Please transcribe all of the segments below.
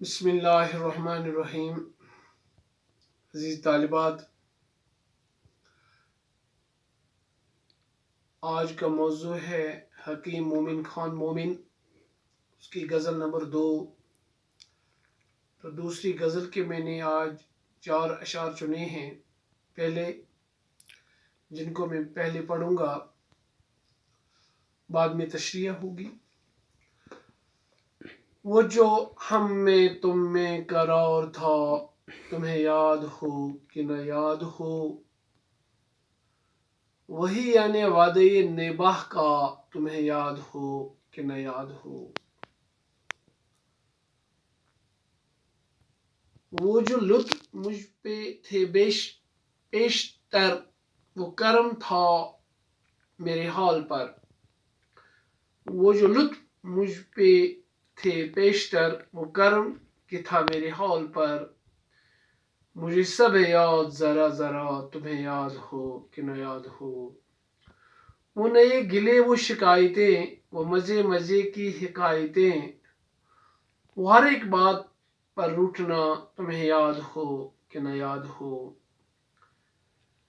بسم اللہ الرحمن الرحیم. عزیز طالبات، آج کا موضوع ہے حکیم مومن خان مومن، اس کی غزل نمبر 2. تو دوسری غزل کے میں نے آج 4 اشعار چنے ہیں پہلے، جن کو میں پہلے پڑھوں گا، بعد میں تشریح ہوگی. وہ جو ہم میں تم میں قرار تھا، تمہیں یاد ہو کہ نہ یاد ہو، وہی یعنی وعدے نباہ کا، تمہیں یاد ہو کہ نہ یاد ہو. وہ جو لطف مجھ پہ تھے پیشتر، وہ کرم تھا میرے حال پر. وہ جو لطف مجھ پہ تھے پیشتر، وہ کرم کہ تھا میرے حال پر. مجھے سب یاد ذرا ذرا، تمہیں یاد ہو کہ نہ یاد ہو. وہ نئے گلے وہ شکایتیں، وہ مزے مزے کی حکایتیں، وہ ہر ایک بات پر روٹھنا، تمہیں یاد ہو کہ نہ یاد ہو.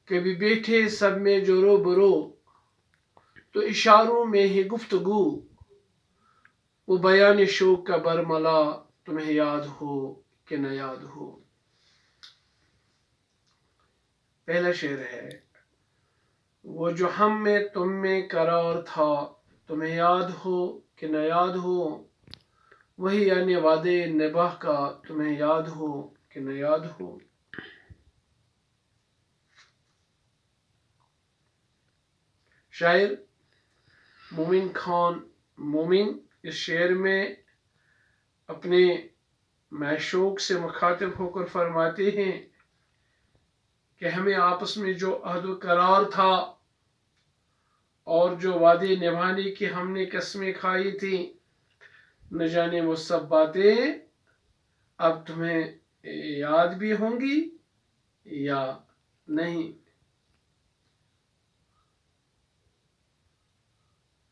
کبھی بیٹھے سب میں جو رو برو، تو اشاروں میں ہی گفتگو، وہ بیان شوق کا برملا، تمہیں یاد ہو کہ نہ یاد ہو. پہلا شعر ہے: وہ جو ہم میں تم میں قرار تھا، تمہیں یاد ہو کہ نہ یاد ہو، وہی یعنی وعدے نباہ کا، تمہیں یاد ہو کہ نہ یاد ہو. شاعر مومن خان مومن اس شعر میں اپنے معشوق سے مخاطب ہو کر فرماتے ہیں کہ ہمیں آپس میں جو عہد و قرار تھا اور جو وعدے نبھانے کی ہم نے قسمیں کھائی تھیں، نہ جانے وہ سب باتیں اب تمہیں یاد بھی ہوں گی یا نہیں.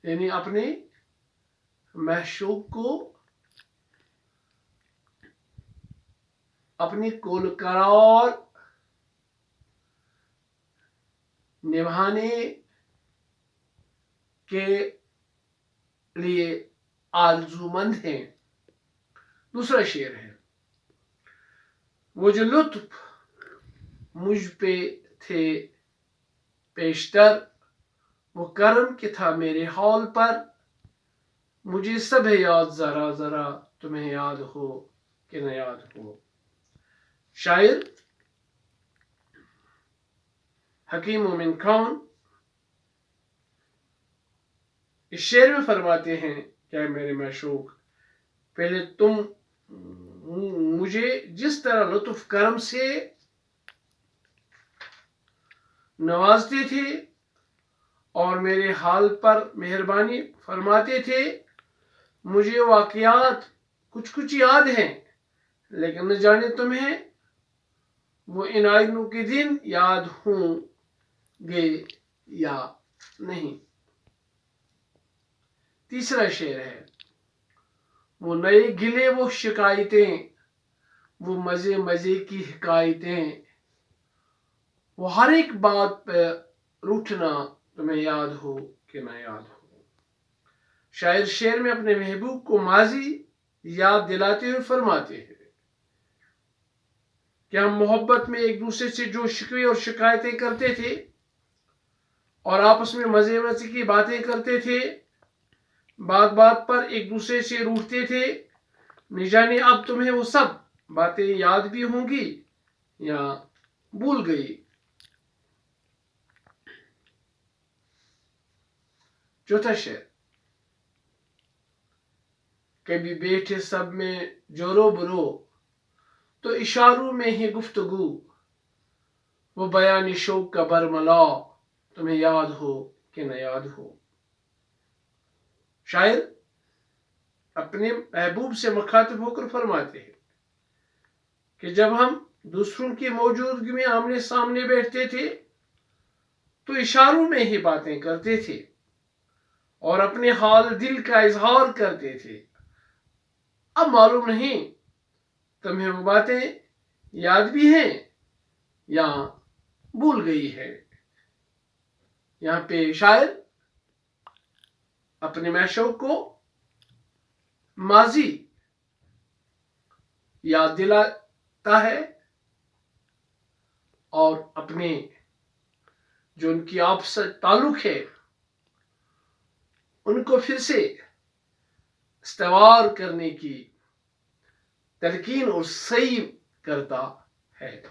یعنی اپنے معشوق کو اپنی کول قرار نبھانے کے لیے آرزومند ہیں. دوسرا شعر ہے: وہ جو لطف مجھ پہ تھے پیشتر، وہ کرم کہ تھا میرے حال پر. مجھے سب یاد ذرا ذرا، تمہیں یاد ہو کہ نہ یاد ہو. شاعر حکیم مومن خان اس شعر میں فرماتے ہیں کہ میرے معشوق، پہلے تم مجھے جس طرح لطف کرم سے نوازتے تھے اور میرے حال پر مہربانی فرماتے تھے، مجھے واقعات کچھ کچھ یاد ہیں، لیکن نہ جانے تمہیں وہ ان آئینوں کے دن یاد ہوں گے یا نہیں. تیسرا شعر ہے: وہ نئے گلے وہ شکایتیں، وہ مزے مزے کی حکایتیں، وہ ہر ایک بات پہ روٹھنا، تمہیں یاد ہو کہ نہ یاد ہو. شاعر شعر میں اپنے محبوب کو ماضی یاد دلاتے ہوئے فرماتے ہیں کہ ہم محبت میں ایک دوسرے سے جو شکوے اور شکایتیں کرتے تھے اور آپس میں مزے مزے کی باتیں کرتے تھے، بات بات پر ایک دوسرے سے روٹھتے تھے، نہ جانے اب تمہیں وہ سب باتیں یاد بھی ہوں گی یا بھول گئی. چوتھا شعر: کبھی بیٹھے سب میں جو رو برو، تو اشاروں میں ہی گفتگو، وہ بیان شوق کا برملا، تمہیں یاد ہو کہ نہ یاد ہو. شاعر اپنے محبوب سے مخاطب ہو کر فرماتے ہیں کہ جب ہم دوسروں کی موجودگی میں آمنے سامنے بیٹھتے تھے تو اشاروں میں ہی باتیں کرتے تھے اور اپنے حال دل کا اظہار کرتے تھے. اب معلوم نہیں تمہیں وہ باتیں یاد بھی ہیں یا بھول گئی ہے؟ یہاں پہ شاعر اپنے معشوق کو ماضی یاد دلاتا ہے اور اپنے جو ان کی آپ سے تعلق ہے ان کو پھر سے استوار کرنے کی تلقین اور صحیح کرتا ہے۔